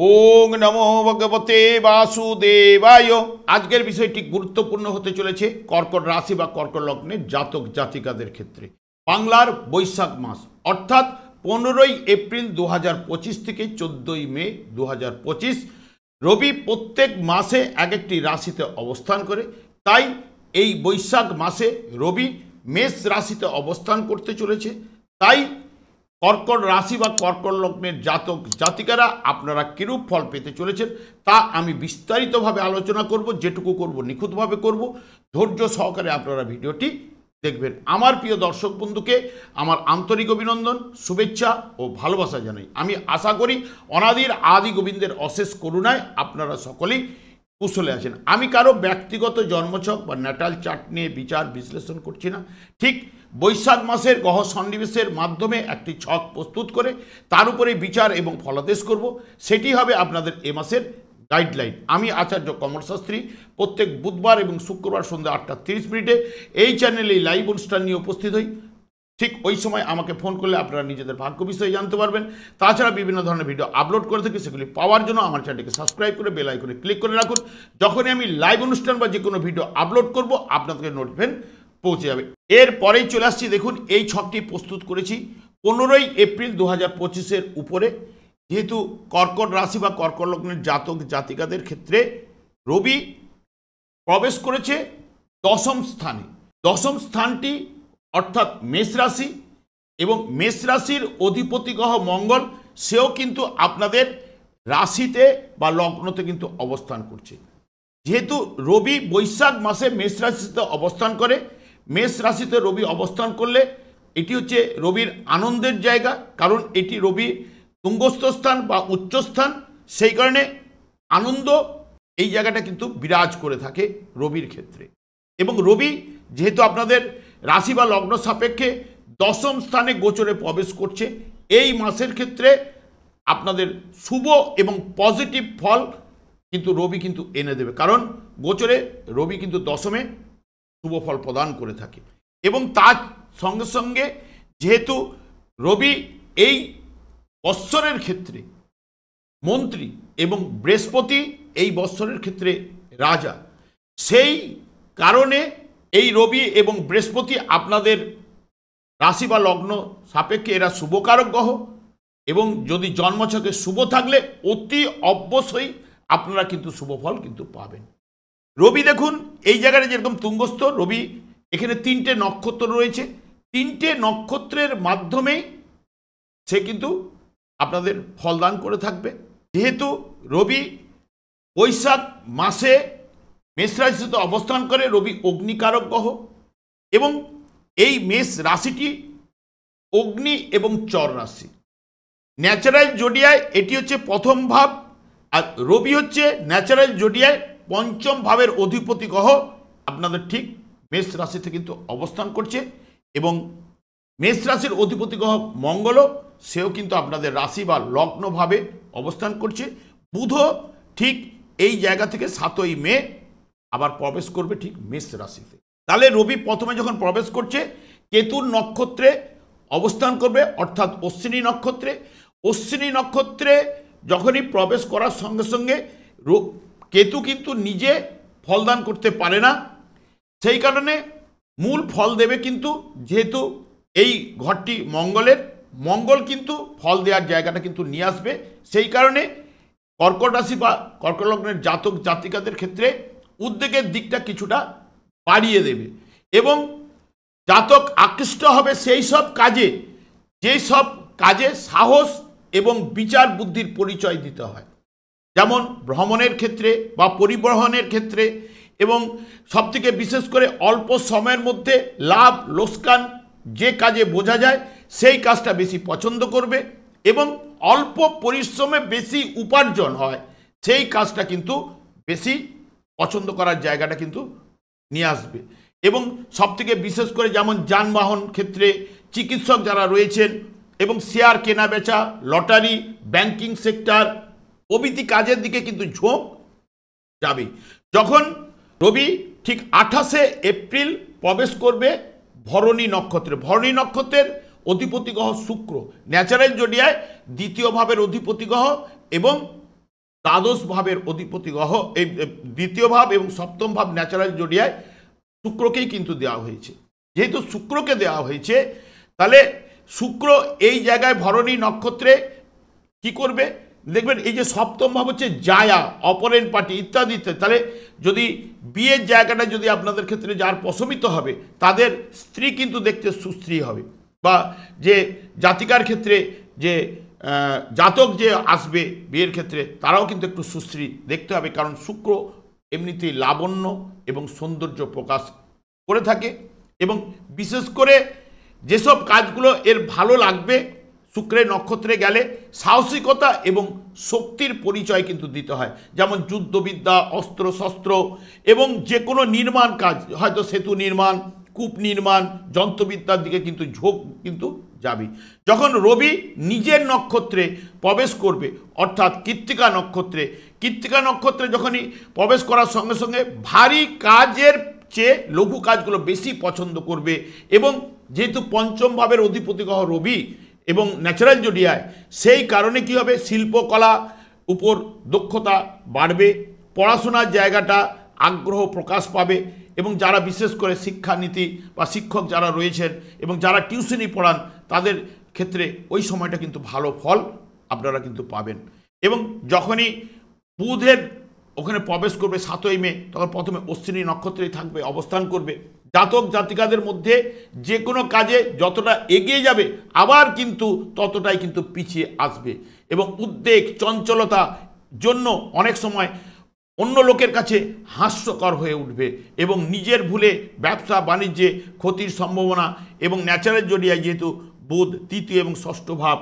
ওং নমো ভগবতে বাসুদেবায়। আজকের বিষয়টি গুরুত্বপূর্ণ হতে চলেছে কর্কট রাশি বা কর্কট লগ্নের জাতক জাতিকাদের ক্ষেত্রে। বাংলার বৈশাখ মাস অর্থাৎ 15ই এপ্রিল 2025 থেকে 14ই মে 2025 রবি প্রত্যেক মাসে এক একটি রাশিতে অবস্থান করে। তাই এই বৈশাখ মাসে রবি মেষ রাশিতে অবস্থান করতে চলেছে। তাই কর্কট রাশি বা কর্কট লগ্নের জাতক জাতিকারা আপনারা কিরূপ ফল পেতে চলেছেন তা আমি বিস্তারিতভাবে আলোচনা করব। যেটুকু করব নিখুঁতভাবে করব। ধৈর্য সহকারে আপনারা ভিডিওটি দেখবেন। আমার প্রিয় দর্শক বন্ধুকে আমার আন্তরিক অভিনন্দন, শুভেচ্ছা ও ভালোবাসা জানাই। আমি আশা করি অনাদির আদি গোবিন্দের অশেষ করুণায় আপনারা সকলেই কুশলে আছেন। আমি কারো ব্যক্তিগত জন্মছক বা ন্যাটাল চার্ট নিয়ে বিচার বিশ্লেষণ করছি না। ঠিক বৈশাখ মাসের গ্রহ সন্নিবেশের মাধ্যমে একটি ছক প্রস্তুত করে তার উপরে বিচার এবং ফলাদেশ করব। সেটি হবে আপনাদের এ মাসের গাইডলাইন। আমি আচার্য কমল শাস্ত্রী প্রত্যেক বুধবার এবং শুক্রবার সন্ধ্যা 8:30 এই চ্যানেলে লাইভ অনুষ্ঠান নিয়ে উপস্থিত হই। ঠিক ওই সময় আমাকে ফোন করলে আপনারা নিজেদের ভাগ্য বিষয়ে জানতে পারবেন। তাছাড়া বিভিন্ন ধরনের ভিডিও আপলোড করে থাকি, সেগুলি পাওয়ার জন্য আমার চ্যানেলকে সাবস্ক্রাইব করে বেল আইকনে ক্লিক করে রাখুন। যখনই আমি লাইভ অনুষ্ঠান বা যে কোনো ভিডিও আপলোড করব আপনাদের নোটিফিকেশন পৌঁছে যাবে। এরপরেই চলে আসছি, দেখুন এই ছকটি প্রস্তুত করেছি 15ই এপ্রিল 2025 উপরে। যেহেতু কর্কট রাশি বা কর্কট লগ্নের জাতক জাতিকাদের ক্ষেত্রে রবি প্রবেশ করেছে দশম স্থানে। দশম স্থানটি অর্থাৎ মেষ রাশি, এবং মেষ রাশির অধিপতি গ্রহ মঙ্গল সেও কিন্তু আপনাদের রাশিতে বা লগ্নতে কিন্তু অবস্থান করছে। যেহেতু রবি বৈশাখ মাসে মেষ রাশিতে অবস্থান করে, মেষ রাশিতে রবি অবস্থান করলে এটি হচ্ছে রবির আনন্দের জায়গা, কারণ এটি রবি তুঙ্গস্থ স্থান বা উচ্চস্থান। সেই কারণে আনন্দ এই জায়গাটা কিন্তু বিরাজ করে থাকে রবির ক্ষেত্রে। এবং রবি যেহেতু আপনাদের রাশি বা লগ্ন সাপেক্ষে দশম স্থানে গোচরে প্রবেশ করছে, এই মাসের ক্ষেত্রে আপনাদের শুভ এবং পজিটিভ ফল কিন্তু রবি কিন্তু এনে দেবে, কারণ গোচরে রবি কিন্তু দশমে শুভ ফল প্রদান করে থাকে। এবং তার সঙ্গে সঙ্গে যেহেতু রবি এই বৎসরের ক্ষেত্রে মন্ত্রী এবং বৃহস্পতি এই বৎসরের ক্ষেত্রে রাজা, সেই কারণে এই রবি এবং বৃহস্পতি আপনাদের রাশি বা লগ্ন সাপেক্ষে এরা শুভকারক গ্রহ, এবং যদি জন্মছকে শুভ থাকলে অতি অবশ্যই আপনারা কিন্তু শুভ ফল কিন্তু পাবেন। রবি দেখুন এই জায়গাটা যেরকম তুঙ্গস্থ, রবি এখানে 3টে নক্ষত্র রয়েছে। 3টে নক্ষত্রের মাধ্যমেই সে কিন্তু আপনাদের ফলদান করে থাকবে। যেহেতু রবি বৈশাখ মাসে মেষ রাশিতে অবস্থান করে, রবি অগ্নিকারক গ্রহ, এবং এই মেষ রাশিটি অগ্নি এবং চর রাশি। ন্যাচারাল জোডিয়ায় এটি হচ্ছে প্রথম ভাব, আর রবি হচ্ছে ন্যাচারাল জোডিয়ায় পঞ্চম ভাবের অধিপতি গ্রহ আপনাদের ঠিক মেষ রাশিতে কিন্তু অবস্থান করছে। এবং মেষ রাশির অধিপতি গ্রহ মঙ্গলও সেও কিন্তু আপনাদের রাশি বা লগ্নভাবে অবস্থান করছে। বুধও ঠিক এই জায়গা থেকে 7ই মে আবার প্রবেশ করবে ঠিক মেষ রাশিতে। তাহলে রবি প্রথমে যখন প্রবেশ করছে কেতুর নক্ষত্রে অবস্থান করবে, অর্থাৎ অশ্বিনী নক্ষত্রে। অশ্বিনী নক্ষত্রে যখনই প্রবেশ করার সঙ্গে সঙ্গে কেতু কিন্তু নিজে ফলদান করতে পারে না, সেই কারণে মূল ফল দেবে কিন্তু যেহেতু এই ঘরটি মঙ্গলের, মঙ্গল কিন্তু ফল দেওয়ার জায়গাটা কিন্তু নিয়ে আসবে। সেই কারণে কর্কট রাশি বা কর্কট লগ্নের জাতক জাতিকাদের ক্ষেত্রে উদ্বেগের দিকটা কিছুটা বাড়িয়ে দেবে, এবং জাতক আকৃষ্ট হবে সেই সব কাজে যেই সব কাজে সাহস এবং বিচার বুদ্ধির পরিচয় দিতে হয়, যেমন ভ্রমণের ক্ষেত্রে বা পরিবহনের ক্ষেত্রে, এবং সবথেকে বিশেষ করে অল্প সময়ের মধ্যে লাভ লোকসান যে কাজে বোঝা যায় সেই কাজটা বেশি পছন্দ করবে, এবং অল্প পরিশ্রমে বেশি উপার্জন হয় সেই কাজটা কিন্তু বেশি পছন্দ করার জায়গাটা কিন্তু নিয়ে আসবে। এবং সবথেকে বিশেষ করে যেমন যানবাহন ক্ষেত্রে, চিকিৎসক যারা রয়েছেন, এবং শেয়ার কেনা বেচা, লটারি, ব্যাংকিং সেক্টর প্রভৃতি কাজের দিকে কিন্তু ঝোঁক যাবে। যখন রবি ঠিক 28শে এপ্রিল প্রবেশ করবে ভরণী নক্ষত্রে, ভরণী নক্ষত্রের অধিপতি গ্রহ শুক্র, ন্যাচারাল জোডিয়ায় দ্বিতীয় ভাবের অধিপতি গ্রহ, এবং দ্বাদশ ভাবের অধিপতি গ্রহ, এই দ্বিতীয় ভাব এবং সপ্তম ভাব ন্যাচারাল জোডিয়ায় শুক্রকেই কিন্তু দেওয়া হয়েছে। যেহেতু শুক্রকে দেওয়া হয়েছে, তাহলে শুক্র এই জায়গায় ভরণী নক্ষত্রে কি করবে দেখবেন, এই যে সপ্তম ভাব হচ্ছে জায়া, অপরেন্ট পার্টি ইত্যাদি ইত্যাদি। তাহলে যদি বিয়ের জায়গাটা যদি আপনাদের ক্ষেত্রে যার প্রশমিত হবে, তাদের স্ত্রী কিন্তু দেখতে সুস্ত্রী হবে, বা যে জাতিকার ক্ষেত্রে যে জাতক যে আসবে বিয়ের ক্ষেত্রে, তারাও কিন্তু একটু সুশ্রী দেখতে হবে, কারণ শুক্র এমনিতেই লাবণ্য এবং সৌন্দর্য প্রকাশ করে থাকে। এবং বিশেষ করে যেসব কাজগুলো এর ভালো লাগবে শুক্রের নক্ষত্রে গেলে, সাহসিকতা এবং শক্তির পরিচয় কিন্তু দিতে হয়। যেমন যুদ্ধবিদ্যা, অস্ত্র শস্ত্র এবং যে কোনো নির্মাণ কাজ, হয়তো সেতু নির্মাণ, কূপ নির্মাণ, যন্ত্রবিদ্যার দিকে কিন্তু ঝোঁক কিন্তু যাবে। যখন রবি নিজের নক্ষত্রে প্রবেশ করবে, অর্থাৎ কৃত্তিকা নক্ষত্রে, কৃত্তিকা নক্ষত্রে যখনই প্রবেশ করার সঙ্গে সঙ্গে ভারী কাজের চেয়ে লঘু কাজগুলো বেশি পছন্দ করবে। এবং যেহেতু পঞ্চম ভাবের অধিপতি গ্রহ রবি এবং ন্যাচারাল জোডিয়ায়, সেই কারণে কি হবে, শিল্পকলা উপর দক্ষতা বাড়বে, পড়াশোনার জায়গাটা আগ্রহ প্রকাশ পাবে। এবং যারা বিশেষ করে শিক্ষানীতি বা শিক্ষক যারা রয়েছেন এবং যারা টিউশনি পড়ান, তাদের ক্ষেত্রে ওই সময়টা কিন্তু ভালো ফল আপনারা কিন্তু পাবেন। এবং যখনই বুধের ওখানে প্রবেশ করবে 7ই মে, তখন প্রথমে অশ্বিনী নক্ষত্রেই থাকবে, অবস্থান করবে। জাতক জাতিকাদের মধ্যে যে কোনো কাজে যতটা এগিয়ে যাবে, আবার কিন্তু ততটাই কিন্তু পিছিয়ে আসবে। এবং উদ্বেগ, চঞ্চলতা জন্য অনেক সময় অন্য লোকের কাছে হাস্যকর হয়ে উঠবে, এবং নিজের ভুলে ব্যবসা বাণিজ্যে ক্ষতির সম্ভাবনা। এবং ন্যাচারাল জোডিয়ায় যেহেতু বুধ তৃতীয় এবং ষষ্ঠ ভাব,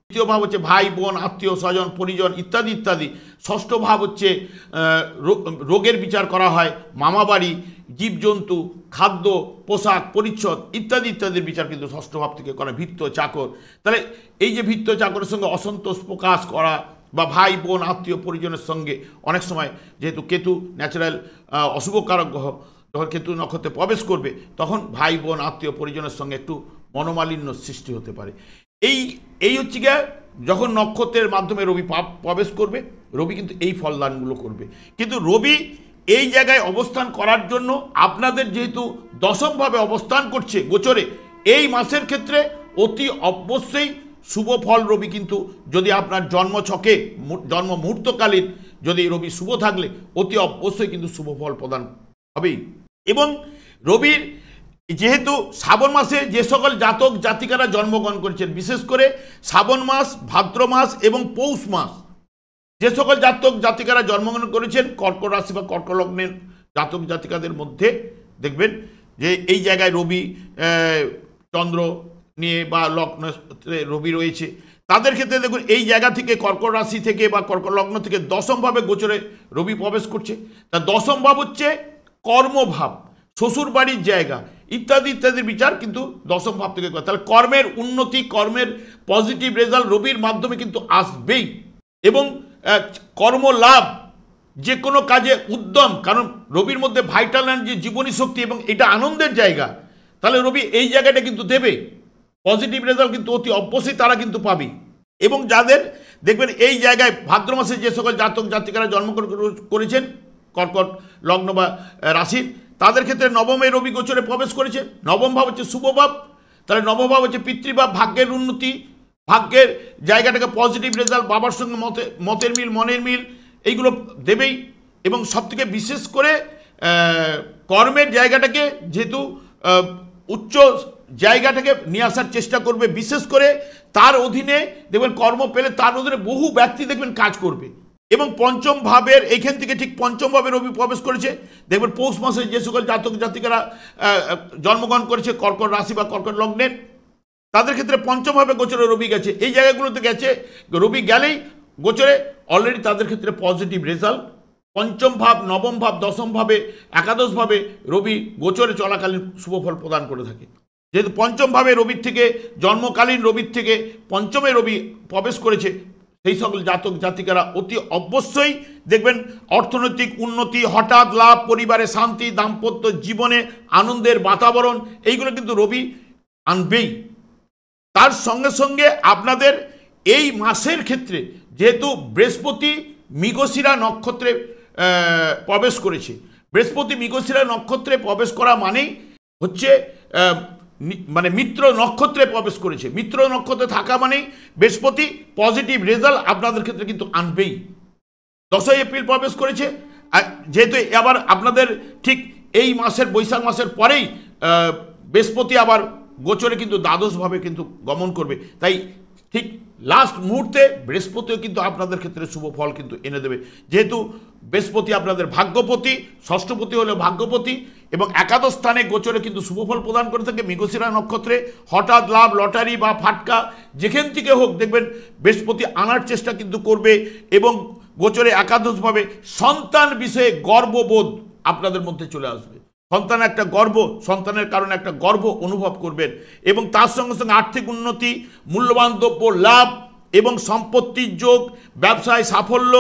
তৃতীয় ভাব হচ্ছে ভাই বোন, আত্মীয় স্বজন, পরিজন ইত্যাদি ইত্যাদি। ষষ্ঠ ভাব হচ্ছে রোগের বিচার করা হয়, মামাবাড়ি, জীবজন্তু, খাদ্য, পোশাক, পরিচ্ছদ ইত্যাদি ইত্যাদির বিচার কিন্তু ষষ্ঠ ভাব থেকে করা, ভৃত্য চাকর। তাহলে এই যে ভৃত্য চাকরের সঙ্গে অসন্তোষ প্রকাশ করা, বা ভাই বোন আত্মীয় পরিজনের সঙ্গে অনেক সময়, যেহেতু কেতু ন্যাচারাল অশুভকারক গ্রহ, যখন কেতু নক্ষত্রে প্রবেশ করবে, তখন ভাই বোন আত্মীয় পরিজনের সঙ্গে একটু মনোমালিন্য সৃষ্টি হতে পারে। এই হচ্ছে গিয়ে যখন নক্ষত্রের মাধ্যমে রবি প্রবেশ করবে, রবি কিন্তু এই ফলদানগুলো করবে। কিন্তু রবি এই জায়গায় অবস্থান করার জন্য আপনাদের যেহেতু দশমভাবে অবস্থান করছে গোচরে, এই মাসের ক্ষেত্রে অতি অবশ্যই শুভ ফল রবি কিন্তু, যদি আপনার জন্মছকে জন্ম মুহূর্তকালীন যদি রবি শুভ থাকলে অতি অবশ্যই কিন্তু শুভ ফল প্রদান হবেই। এবং রবির যেহেতু শ্রাবণ মাসে যে সকল জাতক জাতিকারা জন্মগ্রহণ করেছেন, বিশেষ করে শ্রাবণ মাস, ভাদ্র মাস এবং পৌষ মাস যে সকল জাতক জাতিকারা জন্মগ্রহণ করেছেন, কর্কট রাশি বা কর্কট লগ্নের জাতক জাতিকাদের মধ্যে দেখবেন যে এই জায়গায় রবি চন্দ্র নিয়ে বা লগ্নে রবি রয়েছে, তাদের ক্ষেত্রে দেখুন এই জায়গা থেকে কর্কট রাশি থেকে বা কর্কট লগ্ন থেকে দশমভাবে গোচরে রবি প্রবেশ করছে। তা দশম ভাব হচ্ছে কর্মভাব, শ্বশুর বাড়ির জায়গা ইত্যাদি ইত্যাদির বিচার কিন্তু দশম ভাব থেকে করে। তাহলে কর্মের উন্নতি, কর্মের পজিটিভ রেজাল্ট রবির মাধ্যমে কিন্তু আসবেই। এবং কর্মলাভ, যে কোনো কাজে উদ্যম, কারণ রবির মধ্যে ভাইটাল এনার্জি, জীবনী শক্তি, এবং এটা আনন্দের জায়গা। তাহলে রবি এই জায়গাটা কিন্তু দেবে পজিটিভ রেজাল্ট, কিন্তু অতি অবশ্যই তারা কিন্তু পাবে। এবং যাদের দেখবেন এই জায়গায় ভাদ্র মাসে যে সকল জাতক জাতিকারা জন্মগ্রহণ করেছেন কর্কট লগ্ন বা রাশির, তাদের ক্ষেত্রে নবমে রবি গোচরে প্রবেশ করেছে। নবম ভাব হচ্ছে শুভ ভাব, তাহলে নবভাব হচ্ছে পিতৃভাব, ভাগ্যের উন্নতি, ভাগ্যের জায়গাটাকে পজিটিভ রেজাল্ট, বাবার সঙ্গে মতের মিল, মনের মিল এইগুলো দেবেই। এবং সবথেকে বিশেষ করে কর্মের জায়গাটাকে যেহেতু উচ্চ জায়গাটাকে নিয়ে আসার চেষ্টা করবে, বিশেষ করে তার অধীনে দেখবেন কর্ম পেলে তার অধীনে বহু ব্যক্তি দেখবেন কাজ করবে। এবং পঞ্চম ভাবের এইখান থেকে ঠিক পঞ্চম ভাবে রবি প্রবেশ করেছে, দেখবেন পৌষ মাসে যে সকল জাতক জাতিকারা জন্মগ্রহণ করেছে কর্কট রাশি বা কর্কট লগ্নের, তাদের ক্ষেত্রে পঞ্চম ভাবে গোচরে রবি গেছে। এই জায়গাগুলোতে গেছে রবি গেলেই গোচরে অলরেডি তাদের ক্ষেত্রে পজিটিভ রেজাল্ট। পঞ্চম ভাব, নবম ভাব, দশম ভাবে, একাদশ ভাবে রবি গোচরে চলাকালীন শুভফল প্রদান করে থাকে। যেহেতু পঞ্চম ভাবে রবির থেকে, জন্মকালীন রবির থেকে পঞ্চমে রবি প্রবেশ করেছে, সেই সকল জাতক জাতিকারা অতি অবশ্যই দেখবেন অর্থনৈতিক উন্নতি, হঠাৎ লাভ, পরিবারে শান্তি, দাম্পত্য জীবনে আনন্দের বাতাবরণ, এইগুলো কিন্তু রবি আনবেই। তার সঙ্গে সঙ্গে আপনাদের এই মাসের ক্ষেত্রে যেহেতু বৃহস্পতি মৃগশিরা নক্ষত্রে প্রবেশ করেছে। বৃহস্পতি মৃগশিরা নক্ষত্রে প্রবেশ করা মানেই হচ্ছে মানে মিত্র নক্ষত্রে প্রবেশ করেছে। মিত্র নক্ষত্রে থাকা মানেই বৃহস্পতি পজিটিভ রেজাল্ট আপনাদের ক্ষেত্রে কিন্তু আনবেই। 10 এপ্রিল প্রবেশ করেছে, আর যেহেতু আবার আপনাদের ঠিক এই মাসের বৈশাখ মাসের পরেই বৃহস্পতি আবার গোচরে কিন্তু দ্বাদশভাবে কিন্তু গমন করবে, তাই ঠিক লাস্ট মুহূর্তে বৃহস্পতিও কিন্তু আপনাদের ক্ষেত্রে শুভ ফল কিন্তু এনে দেবে। যেহেতু বৃহস্পতি আপনাদের ভাগ্যপতি, ষষ্ঠপতি হলো ভাগ্যপতি, এবং একাদশ স্থানে গোচরে কিন্তু শুভ ফল প্রদান করে থাকে। মৃগশিরা নক্ষত্রে হঠাৎ লাভ, লটারি বা ফাটকা যেখান থেকে হোক দেখবেন বৃহস্পতি আনার চেষ্টা কিন্তু করবে, এবং গোচরে একাদশভাবে সন্তান বিষয়ে গর্ববোধ আপনাদের মধ্যে চলে আসবে। সন্তান একটা গর্ব, সন্তানের কারণে একটা গর্ব অনুভব করবেন, এবং তার সঙ্গে সঙ্গে আর্থিক উন্নতি, মূল্যবান দ্রব্য লাভ এবং সম্পত্তির যোগ, ব্যবসায় সাফল্য,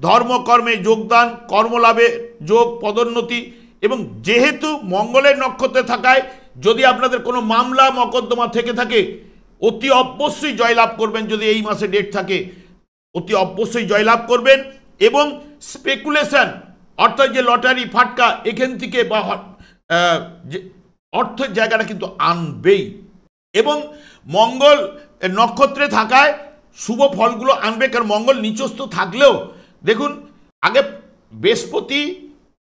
ধর্মকর্মে যোগদান, কর্মলাভের যোগ, পদোন্নতি। এবং যেহেতু মঙ্গলের নক্ষত্রে থাকায় যদি আপনাদের কোনো মামলা মকদ্দমা থেকে থাকে অতি অবশ্যই জয়লাভ করবেন। যদি এই মাসে ডেট থাকে অতি অবশ্যই জয়লাভ করবেন, এবং স্পেকুলেশন অর্থাৎ যে লটারি ফাটকা এখান থেকে বা অর্থের জায়গাটা কিন্তু আনবেই, এবং মঙ্গল নক্ষত্রে থাকায় শুভ ফলগুলো আনবে। কারণ মঙ্গল নিচস্থ থাকলেও দেখুন আগে বৃহস্পতি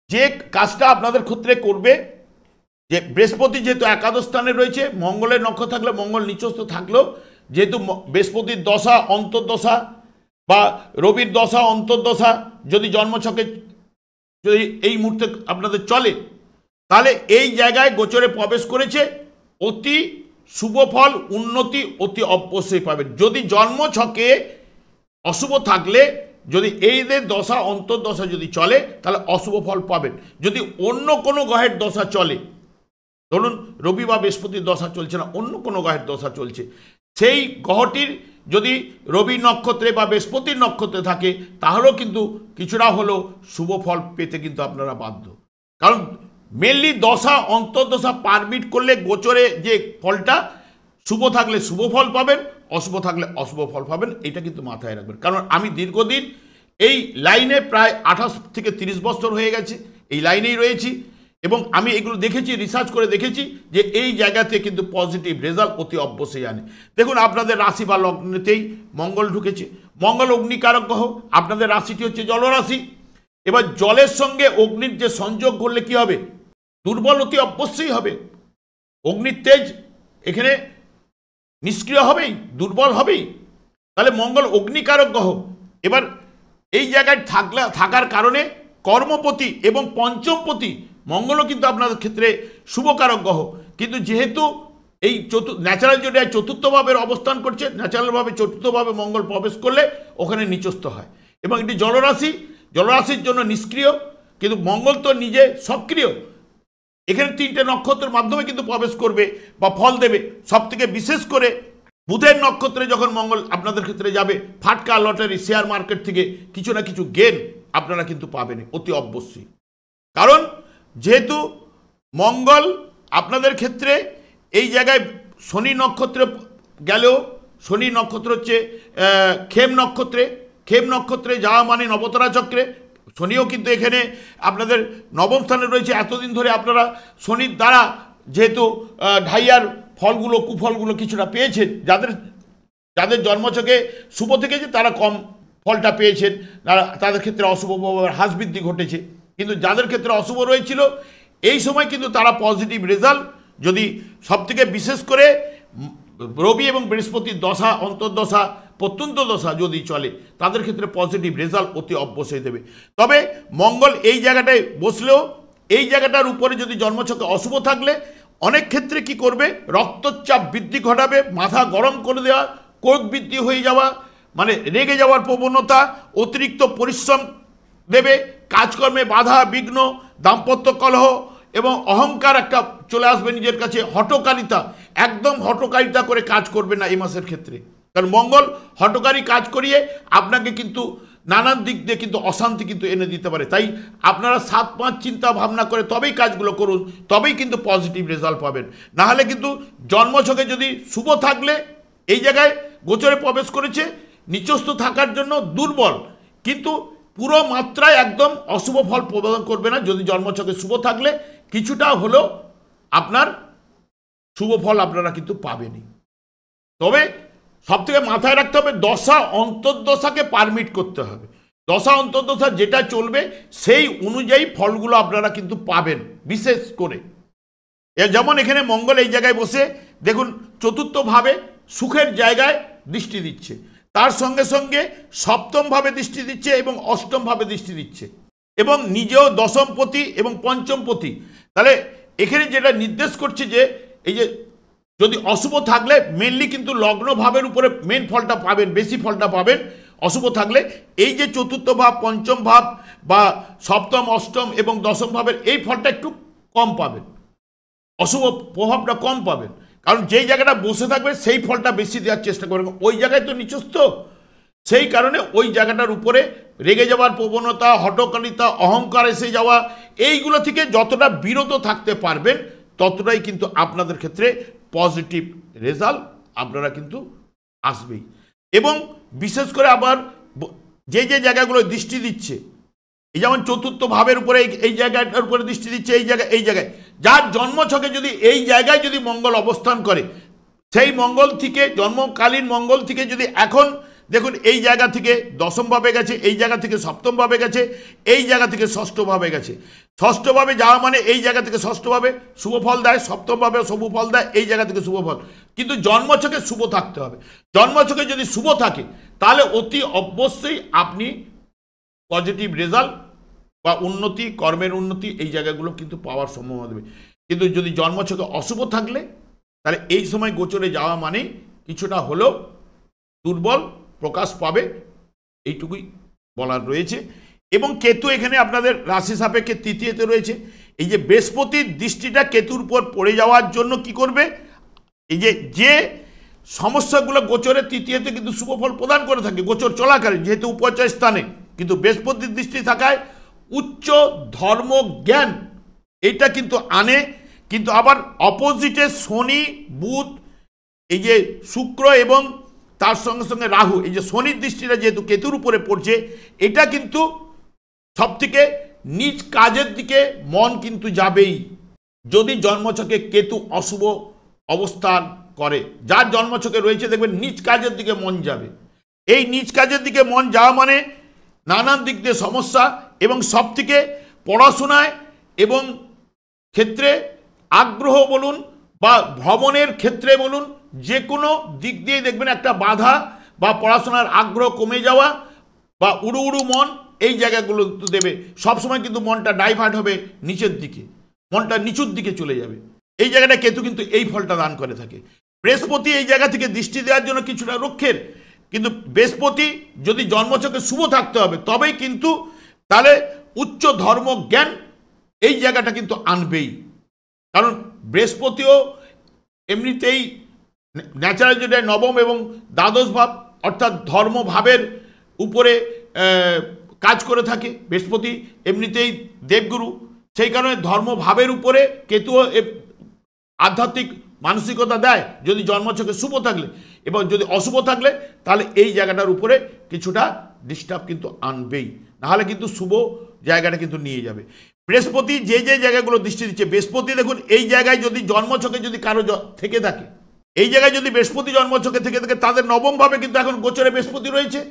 যে কাজটা আপনাদের ক্ষেত্রে করবে, যে বৃহস্পতি যেহেতু একাদশ স্থানে রয়েছে, মঙ্গলের নক্ষত্র থাকলে মঙ্গল নিচস্থ থাকলেও যেহেতু বৃহস্পতির দশা অন্তর্দশা বা রবির দশা অন্তর্দশা যদি জন্মছকে যদি এই মুহূর্তে আপনাদের চলে, তাহলে এই জায়গায় গোচরে প্রবেশ করেছে, অতি শুভ ফল উন্নতি অতি অবশ্যই পাবেন। যদি জন্মছকে অশুভ থাকলে যদি এইদের দশা অন্তর্দশা যদি চলে তাহলে অশুভ ফল পাবেন। যদি অন্য কোনো গ্রহের দশা চলে, ধরুন রবি বা বৃহস্পতির দশা চলছে না, অন্য কোনো গ্রহের দশা চলছে, সেই গ্রহটির যদি রবি নক্ষত্রে বা বৃহস্পতির নক্ষত্রে থাকে তাহলেও কিন্তু কিছুটা হলেও শুভ ফল পেতে কিন্তু আপনারা বাধ্য। কারণ মেনলি দশা অন্তর্দশা পারমিট করলে গোচরে যে ফলটা শুভ থাকলে শুভ ফল পাবেন, অশুভ থাকলে অশুভ ফল পাবেন, এটা কিন্তু মাথায় রাখবেন। কারণ আমি দীর্ঘদিন এই লাইনে প্রায় 28 থেকে 30 বছর হয়ে গেছে এই লাইনেই রয়েছি, এবং আমি এগুলো দেখেছি, রিসার্চ করে দেখেছি যে এই জায়গাতে কিন্তু পজিটিভ রেজাল্ট অতি অবশ্যই আনে। দেখুন আপনাদের রাশি বা লগ্নেতেই মঙ্গল ঢুকেছে। মঙ্গল অগ্নিকারক গ্রহ, আপনাদের রাশিটি হচ্ছে জলরাশি। এবার জলের সঙ্গে অগ্নির যে সংযোগ করলে কি হবে? দুর্বল অতি অবশ্যই হবে। অগ্নির তেজ এখানে নিষ্ক্রিয় হবেই, দুর্বল হবেই। তাহলে মঙ্গল অগ্নিকারক গ্রহ, এবার এই জায়গায় থাকার কারণে কর্মপতি এবং পঞ্চমপতি মঙ্গলও কিন্তু আপনাদের ক্ষেত্রে শুভকারক গ্রহ, কিন্তু যেহেতু এই ন্যাচারাল জোডিয়ায় চতুর্থভাবের অবস্থান করছে, ন্যাচারালভাবে চতুর্থভাবে মঙ্গল প্রবেশ করলে ওখানে নিচস্থ হয়, এবং এটি জলরাশি, জলরাশির জন্য নিষ্ক্রিয়, কিন্তু মঙ্গল তো নিজে সক্রিয়। এখানে 3টে নক্ষত্রের মাধ্যমে কিন্তু প্রবেশ করবে বা ফল দেবে। সব থেকে বিশেষ করে বুধের নক্ষত্রে যখন মঙ্গল আপনাদের ক্ষেত্রে যাবে, ফাটকা লটারি শেয়ার মার্কেট থেকে কিছু না কিছু গেন আপনারা কিন্তু পাবেন অতি অবশ্যই। কারণ যেহেতু মঙ্গল আপনাদের ক্ষেত্রে এই জায়গায় শনি নক্ষত্রে গেলেও, শনি নক্ষত্র হচ্ছে খেম নক্ষত্রে যাওয়া মানে নবতারা চক্রে, শনিও কিন্তু এখানে আপনাদের নবম স্থানে রয়েছে। এতদিন ধরে আপনারা শনির দ্বারা যেহেতু ঢাইয়ার ফলগুলো কুফলগুলো কিছুটা পেয়েছেন, যাদের জন্মছকে শুভ থেকেছে তারা কম ফলটা পেয়েছেন, তাদের ক্ষেত্রে অশুভ প্রভাবের হ্রাস বৃদ্ধি ঘটেছে। কিন্তু যাদের ক্ষেত্রে অশুভ রয়েছিল এই সময় কিন্তু তারা পজিটিভ রেজাল্ট, যদি সবথেকে বিশেষ করে রবি এবং বৃহস্পতির দশা অন্তর্দশা প্রত্যন্ত দশা যদি চলে তাদের ক্ষেত্রে পজিটিভ রেজাল্ট অতি অবশ্যই দেবে। তবে মঙ্গল এই জায়গাটায় বসলেও এই জায়গাটার উপরে যদি জন্মছকে অশুভ থাকলে অনেক ক্ষেত্রে কি করবে, রক্তচাপ বৃদ্ধি ঘটাবে, মাথা গরম করে দেওয়া, কোপ বৃদ্ধি হয়ে যাওয়া, মানে রেগে যাওয়ার প্রবণতা, অতিরিক্ত পরিশ্রম দেবে, কাজকর্মে বাধা বিঘ্ন, দাম্পত্য কলহ এবং অহংকার একটা চলে আসবে নিজের কাছে, হঠকারিতা, একদম হঠকারিতা করে কাজ করবে না এই মাসের ক্ষেত্রে। কারণ মঙ্গল হঠকারী কাজ করিয়ে আপনাকে কিন্তু নানান দিক দিয়ে কিন্তু অশান্তি কিন্তু এনে দিতে পারে। তাই আপনারা 7-5 চিন্তা ভাবনা করে তবেই কাজগুলো করুন, তবেই কিন্তু পজিটিভ রেজাল্ট পাবেন। নাহলে কিন্তু জন্মছকে যদি শুভ থাকলে এই জায়গায় গোচরে প্রবেশ করেছে, নিচস্থ থাকার জন্য দুর্বল, কিন্তু পুরো মাত্রায় একদম অশুভ ফল প্রদান করবে না। যদি জন্মছকে শুভ থাকলে কিছুটা হলেও আপনার শুভ ফল আপনারা কিন্তু পাবেনই। তবে সব থেকে মাথায় রাখতে হবে দশা অন্তর্দশাকে পারমিট করতে হবে। দশা অন্তর্দশা যেটা চলবে সেই অনুযায়ী ফলগুলো আপনারা কিন্তু পাবেন। বিশেষ করে যেমন এখানে মঙ্গল এই জায়গায় বসে দেখুন চতুর্থভাবে সুখের জায়গায় দৃষ্টি দিচ্ছে, তার সঙ্গে সঙ্গে সপ্তমভাবে দৃষ্টি দিচ্ছে এবং অষ্টমভাবে দৃষ্টি দিচ্ছে, এবং নিজেও দশমপতি এবং পঞ্চমপতি। তাহলে এখানে যেটা নির্দেশ করছে যে এই যে যদি অশুভ থাকলে মেনলি কিন্তু লগ্ন ভাবের উপরে মেন ফলটা পাবেন, বেশি ফলটা পাবেন। অশুভ থাকলে এই যে চতুর্থ ভাব, পঞ্চম ভাব বা সপ্তম, অষ্টম এবং দশম ভাবের এই ফলটা একটু কম পাবেন, অশুভ প্রভাবটা কম পাবেন। কারণ যেই জায়গাটা বসে থাকবে সেই ফলটা বেশি দেওয়ার চেষ্টা করবেন। ওই জায়গায় তো নিচস্থ, সেই কারণে ওই জায়গাটার উপরে রেগে যাওয়ার প্রবণতা, হটকারিতা, অহংকার এসে যাওয়া, এইগুলো থেকে যতটা বিরত থাকতে পারবেন ততটাই কিন্তু আপনাদের ক্ষেত্রে পজিটিভ রেজাল্ট আপনারা কিন্তু আসবেই। এবং বিশেষ করে আবার যে যে জায়গাগুলো দৃষ্টি দিচ্ছে, এই যেমন চতুর্থ ভাবের উপরে এই জায়গাটার উপরে দৃষ্টি দিচ্ছে, এই জায়গায় যার জন্মছকে যদি এই জায়গায় যদি মঙ্গল অবস্থান করে, সেই মঙ্গল থেকে জন্মকালীন মঙ্গল থেকে যদি এখন দেখুন এই জায়গা থেকে দশমভাবে গেছে, এই জায়গা থেকে সপ্তমভাবে গেছে, এই জায়গা থেকে ষষ্ঠভাবে গেছে। ষষ্ঠভাবে যাওয়া মানে এই জায়গা থেকে ষষ্ঠভাবে শুভ ফল দেয়, সপ্তমভাবে শুভ ফল দেয়, এই জায়গা থেকে শুভ ফল। কিন্তু জন্মছকে শুভ থাকতে হবে। জন্মছকে যদি শুভ থাকে তাহলে অতি অবশ্যই আপনি পজিটিভ রেজাল্ট বা উন্নতি, কর্মের উন্নতি এই জায়গাগুলো কিন্তু পাওয়ার সম্ভাবনা দেবে। কিন্তু যদি জন্মছকে অশুভ থাকলে তাহলে এই সময় গোচরে যাওয়া মানে কিছুটা হলেও দুর্বল প্রকাশ পাবে, এইটুকুই বলার রয়েছে। এবং কেতু এখানে আপনাদের রাশি সাপেক্ষে তৃতীয়তে রয়েছে। এই যে বৃহস্পতির দৃষ্টিটা কেতুর উপর পড়ে যাওয়ার জন্য কি করবে, এই যে সমস্যাগুলো গোচরে তৃতীয়তে কিন্তু শুভ ফল প্রদান করে থাকে গোচর চলাকালীন, যেহেতু উপচয় স্থানে, কিন্তু বৃহস্পতির দৃষ্টি থাকায় উচ্চ ধর্ম জ্ঞান এটা কিন্তু আনে। কিন্তু আবার অপোজিটে শনি, বুধ, এই যে শুক্র এবং তার সঙ্গে সঙ্গে রাহু, এই যে শনির দৃষ্টিটা যেহেতু কেতুর উপরে পড়ছে, এটা কিন্তু সব থেকে নিজ কাজের দিকে মন কিন্তু যাবেই। যদি জন্মছকে কেতু অশুভ অবস্থান করে, যার জন্মছকে রয়েছে দেখবেন নিজ কাজের দিকে মন যাবে। এই নিজ কাজের দিকে মন যাওয়া মানে নানান দিক দিয়ে সমস্যা, এবং সব থেকে পড়াশোনায় এবং ক্ষেত্রে আগ্রহ বলুন বা ভ্রমণের ক্ষেত্রে বলুন, যে কোনো দিক দিয়ে দেখবেন একটা বাধা বা পড়াশোনার আগ্রহ কমে যাওয়া বা উড়ু উড়ু মন, এই জায়গাগুলো দেবে। সবসময় কিন্তু মনটা ডাইভার্ট হবে নিচের দিকে, মনটা নিচুর দিকে চলে যাবে। এই জায়গাটা কেতু কিন্তু এই ফলটা দান করে থাকে। বৃহস্পতি এই জায়গা থেকে দৃষ্টি দেওয়ার জন্য কিছুটা রক্ষের, কিন্তু বৃহস্পতি যদি জন্মছকে শুভ থাকতে হবে তবেই কিন্তু তাহলে উচ্চ ধর্ম জ্ঞান এই জায়গাটা কিন্তু আনবেই। কারণ বৃহস্পতিও এমনিতেই ন্যাচারাল যেটা নবম এবং দ্বাদশ ভাব অর্থাৎ ধর্মভাবের উপরে কাজ করে থাকে। বৃহস্পতি এমনিতেই দেবগুরু, সেই কারণে ধর্মভাবের উপরে কেতুও আধ্যাত্মিক মানসিকতা দেয় যদি জন্মছকে শুভ থাকলে, এবং যদি অশুভ থাকলে তাহলে এই জায়গাটার উপরে কিছুটা ডিস্টার্ব কিন্তু আনবেই, নাহলে কিন্তু শুভ জায়গাটা কিন্তু নিয়ে যাবে। বৃহস্পতি যে যে জায়গাগুলো দৃষ্টি দিচ্ছে, বৃহস্পতি দেখুন এই জায়গায় যদি জন্মছকে যদি কারো থেকে থাকে, এই জায়গায় যদি বৃহস্পতি জন্মছকে থেকে থাকে তাদের নবমভাবে কিন্তু এখন গোচরে বৃহস্পতি রয়েছে।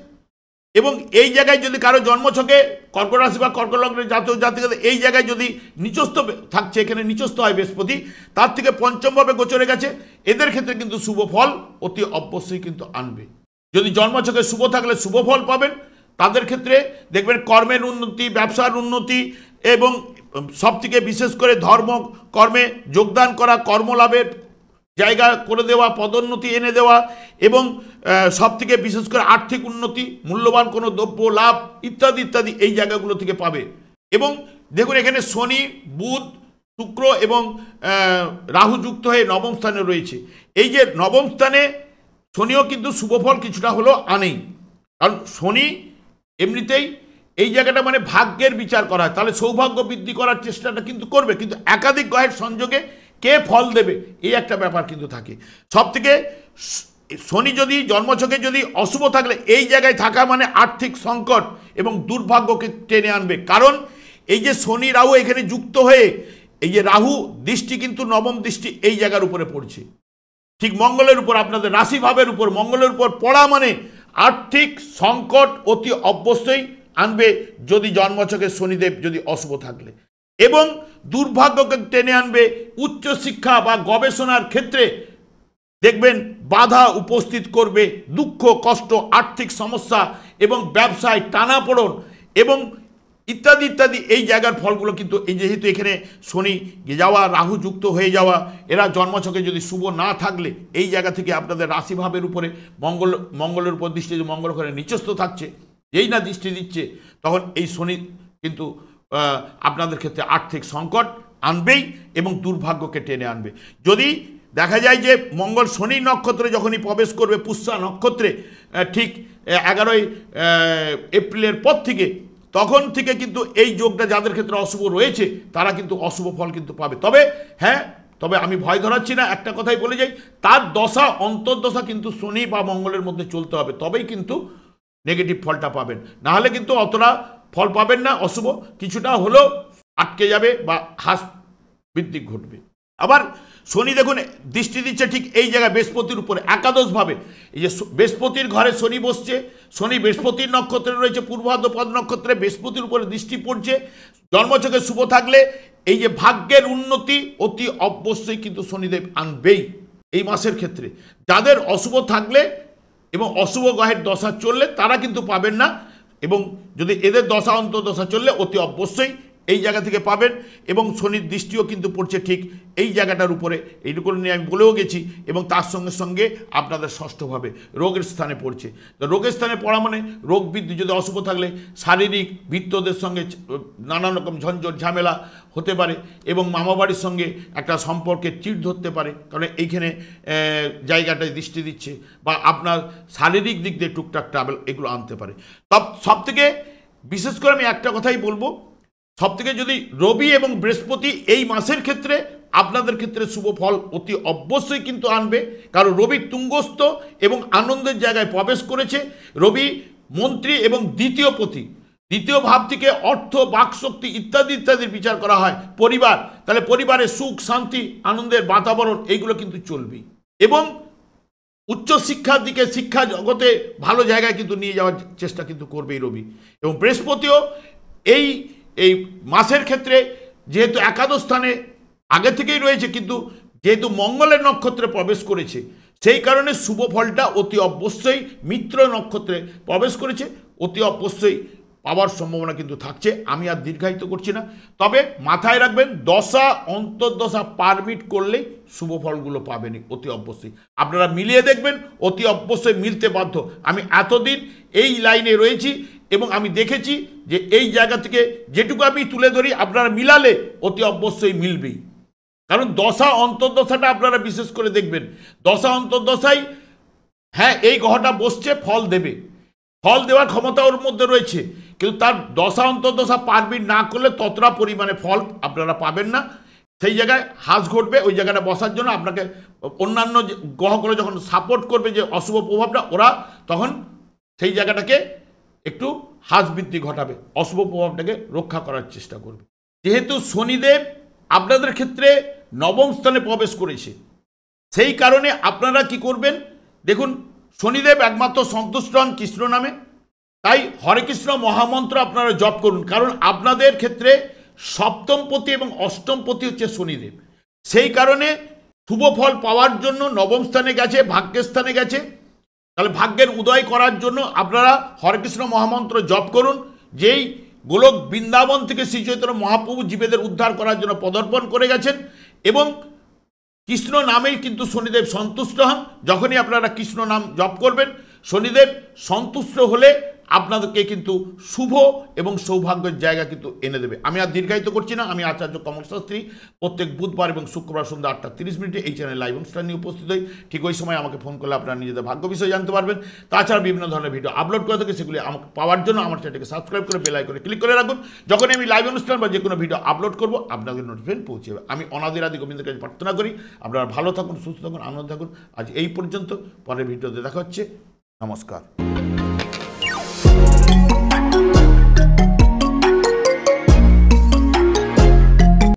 এবং এই জায়গায় যদি কারো জন্মছকে কর্কট রাশি বা কর্কট লগ্নের জাতক জাতিকাদের এই জায়গায় যদি নিচস্থ থাকছে, এখানে নিচস্থ হয় বৃহস্পতি, তার থেকে পঞ্চমভাবে গোচরে গেছে, এদের ক্ষেত্রে কিন্তু শুভ ফল অতি অবশ্যই কিন্তু আনবে। যদি জন্মছকে শুভ থাকলে শুভ ফল পাবেন, তাদের ক্ষেত্রে দেখবেন কর্মের উন্নতি, ব্যবসার উন্নতি, এবং সব থেকে বিশেষ করে ধর্ম কর্মে যোগদান করা, কর্মলাভের জায়গা করে দেওয়া, পদোন্নতি এনে দেওয়া, এবং সব থেকে বিশেষ করে আর্থিক উন্নতি, মূল্যবান কোনো দ্রব্য লাভ ইত্যাদি ইত্যাদি এই জায়গাগুলো থেকে পাবে। এবং দেখুন এখানে শনি, বুধ, শুক্র এবং রাহু যুক্ত হয়ে নবম স্থানে রয়েছে। এই যে নবম স্থানে শনিও কিন্তু শুভফল কিছুটা হলেও আনেই, কারণ শনি এমনিতেই এই জায়গাটা মানে ভাগ্যের বিচার করা হয়, তাহলে সৌভাগ্য বৃদ্ধি করার চেষ্টাটা কিন্তু করবে, কিন্তু একাধিক গ্রহের সংযোগে কে ফল দেবে এই একটা ব্যাপার কিন্তু থাকে। সব থেকে শনি যদি জন্মছকে যদি অশুভ থাকলে এই জায়গায় থাকা মানে আর্থিক সংকট এবং দুর্ভাগ্যকে টেনে আনবে। কারণ এই যে শনি রাহু এখানে যুক্ত হয়ে এই যে রাহু দৃষ্টি কিন্তু নবম দৃষ্টি এই জায়গার উপরে পড়ছে, ঠিক মঙ্গলের উপর, আপনাদের রাশিভাবের উপর মঙ্গলের উপর পড়া মানে আর্থিক সংকট অতি অবশ্যই আনবে যদি জন্মছকে শনিদেব যদি অশুভ থাকলে, এবং দুর্ভাগ্যকে টেনে আনবে। উচ্চশিক্ষা বা গবেষণার ক্ষেত্রে দেখবেন বাধা উপস্থিত করবে, দুঃখ কষ্ট আর্থিক সমস্যা এবং ব্যবসায় টানাপোড়েন এবং ইত্যাদি ইত্যাদি এই জায়গার ফলগুলো কিন্তু এই যেহেতু এখানে শনি যাওয়া রাহু যুক্ত হয়ে যাওয়া, এরা জন্মছকে যদি শুভ না থাকলে এই জায়গা থেকে আপনাদের রাশিভাবের উপরে মঙ্গলের উপর দৃষ্টি, মঙ্গল ওখানে নিচস্থ থাকছে, যেই না দৃষ্টি দিচ্ছে তখন এই শনি কিন্তু আপনাদের ক্ষেত্রে আর্থিক সংকট আনবেই এবং দুর্ভাগ্যকে টেনে আনবে। যদি দেখা যায় যে মঙ্গল শনি নক্ষত্রে যখনই প্রবেশ করবে পুষ্যা নক্ষত্রে ঠিক 11ই এপ্রিলের পর থেকে, তখন থেকে কিন্তু এই যোগটা যাদের ক্ষেত্রে অশুভ রয়েছে তারা কিন্তু অশুভ ফল কিন্তু পাবে। তবে হ্যাঁ, তবে আমি ভয় ধরাচ্ছি না, একটা কথাই বলে যাই, তার দশা অন্তর্দশা কিন্তু শনি বা মঙ্গলের মধ্যে চলতে হবে, তবেই কিন্তু নেগেটিভ ফলটা পাবেন, নাহলে কিন্তু অতটা ফল পাবেন না। অশুভ কিছুটা হলেও আটকে যাবে বা হ্রাস বৃদ্ধি ঘটবে। আবার শনি দেখুন দৃষ্টি দিচ্ছে ঠিক এই জায়গায় বৃহস্পতির উপরে একাদশভাবে, এই যে বৃহস্পতির ঘরে শনি বসছে, শনি বৃহস্পতির নক্ষত্রে রয়েছে, পূর্বভাদ্রপদ নক্ষত্রে বৃহস্পতির উপরে দৃষ্টি পড়ছে। জন্মছকে শুভ থাকলে এই যে ভাগ্যের উন্নতি অতি অবশ্যই কিন্তু শনিদেব আনবেই এই মাসের ক্ষেত্রে। যাদের অশুভ থাকলে এবং অশুভ গ্রহের দশা চললে তারা কিন্তু পাবেন না, এবং যদি এদের দশা অন্তর্দশা চললে অতি অবশ্যই এই জায়গা থেকে পাবেন। এবং শনির দৃষ্টিও কিন্তু পড়ছে ঠিক এই জায়গাটার উপরে, এইটুকু নিয়ে আমি বলেও গেছি, এবং তার সঙ্গে সঙ্গে আপনাদের ষষ্ঠভাবে রোগের স্থানে পড়ছে। তো রোগের স্থানে পড়া মানে রোগ বৃদ্ধি, যদি অশুভ থাকলে শারীরিক ভৃত্যদের সঙ্গে নানান রকম ঝঞ্ঝট ঝামেলা হতে পারে, এবং মামাবাড়ির সঙ্গে একটা সম্পর্কে চিড় ধরতে পারে, কারণ এইখানে জায়গাটায় দৃষ্টি দিচ্ছে, বা আপনার শারীরিক দিক দিয়ে টুকটাক ট্রাভেল এগুলো আনতে পারে। সব থেকে বিশেষ করে আমি একটা কথাই বলবো, সবথেকে যদি রবি এবং বৃহস্পতি এই মাসের ক্ষেত্রে আপনাদের ক্ষেত্রে শুভ ফল অতি অবশ্যই কিন্তু আনবে, কারণ রবি তুঙ্গস্থ এবং আনন্দের জায়গায় প্রবেশ করেছে। রবি মন্ত্রী এবং দ্বিতীয় পতি, দ্বিতীয় ভাব থেকে অর্থ বাকশক্তি ইত্যাদি ইত্যাদির বিচার করা হয়। পরিবার, তাহলে পরিবারের সুখ শান্তি আনন্দের বাতাবরণ এইগুলো কিন্তু চলবেই, এবং উচ্চশিক্ষার দিকে শিক্ষা জগতে ভালো জায়গায় কিন্তু নিয়ে যাওয়ার চেষ্টা কিন্তু করবে এই রবি। এবং বৃহস্পতিও এই মাসের ক্ষেত্রে যেহেতু একাদশ স্থানে আগে থেকেই রয়েছে, কিন্তু যেহেতু মঙ্গলের নক্ষত্রে প্রবেশ করেছে সেই কারণে শুভ ফলটা অতি অবশ্যই মিত্র নক্ষত্রে প্রবেশ করেছে, অতি অবশ্যই পাওয়ার সম্ভাবনা কিন্তু থাকছে। আমি আর দীর্ঘায়িত করছি না, তবে মাথায় রাখবেন দশা অন্তর্দশা পারমিট করলেই শুভ ফলগুলো পাবেনই অতি অবশ্যই। আপনারা মিলিয়ে দেখবেন, অতি অবশ্যই মিলতে বাধ্য। আমি এতদিন এই লাইনে রয়েছি এবং আমি দেখেছি যে এই জায়গা থেকে যেটুকু আমি তুলে ধরি আপনারা মিলালে অতি অবশ্যই মিলবেই। কারণ দশা অন্তর্দশাটা আপনারা বিশেষ করে দেখবেন, দশা অন্তর্দশাই হ্যাঁ এই গ্রহটা বসছে ফল দেবে, ফল দেওয়ার ক্ষমতা ওর মধ্যে রয়েছে, কিন্তু তার দশা অন্তর্দশা পারমিট না করলে ততটা পরিমাণে ফল আপনারা পাবেন না। সেই জায়গায় হ্রাস ঘটবে, ওই জায়গাটা বসার জন্য আপনাকে অন্যান্য গ্রহগুলো যখন সাপোর্ট করবে যে অশুভ প্রভাবটা, ওরা তখন সেই জায়গাটাকে একটু হ্রাস বৃদ্ধি ঘটাবে, অশুভ প্রভাবটাকে রক্ষা করার চেষ্টা করবে। যেহেতু শনিদেব আপনাদের ক্ষেত্রে নবম স্থানে প্রবেশ করেছে, সেই কারণে আপনারা কি করবেন দেখুন, শনিদেব একমাত্র সন্তুষ্ট হন কৃষ্ণ নামে, তাই হরে কৃষ্ণ মহামন্ত্র আপনারা জপ করুন। কারণ আপনাদের ক্ষেত্রে সপ্তমপতি এবং অষ্টমপতি হচ্ছে শনিদেব, সেই কারণে শুভ ফল পাওয়ার জন্য নবম স্থানে গেছে, ভাগ্যের স্থানে গেছে, তাহলে ভাগ্যের উদয় করার জন্য আপনারা হরে কৃষ্ণ মহামন্ত্র জপ করুন। যেই গোলক বৃন্দাবন থেকে শ্রী চৈতন্য মহাপ্রভু জীবেদের উদ্ধার করার জন্য পদার্পণ করে গেছেন, এবং কৃষ্ণ নামেই কিন্তু শনিদেব সন্তুষ্ট হন। যখনই আপনারা কৃষ্ণ নাম জপ করবেন, শনিদেব সন্তুষ্ট হলে আপনাদেরকে কিন্তু শুভ এবং সৌভাগ্যের জায়গা কিন্তু এনে দেবে। আমি আর দীর্ঘায়িত করছি না। আমি আচার্য কমল শাস্ত্রী প্রত্যেক বুধবার এবং শুক্রবার সন্ধ্যা 8:30 এই চ্যানেল লাইভ অনুষ্ঠান নিয়ে উপস্থিত হই। ঠিক ওই সময় আমাকে ফোন করলে আপনারা নিজেদের ভাগ্য বিষয় জানতে পারবেন। তাছাড়া বিভিন্ন ধরনের ভিডিও আপলোড করে থাকে, সেগুলি আমাকে পাওয়ার জন্য আমার চ্যানেলকে সাবস্ক্রাইব করে বেল আইকনে ক্লিক করে রাখুন। যখনই আমি লাইভ অনুষ্ঠান বা যে কোনো ভিডিও আপলোড করব আপনাদের নোটিফিকেশন পৌঁছে যাবে। আমি অনাদির আদি গোবিন্দের কাছে প্রার্থনা করি আপনারা ভালো থাকুন, সুস্থ থাকুন, আনন্দ থাকুন। আজ এই পর্যন্ত, পরের ভিডিওতে দেখা হচ্ছে। নমস্কার।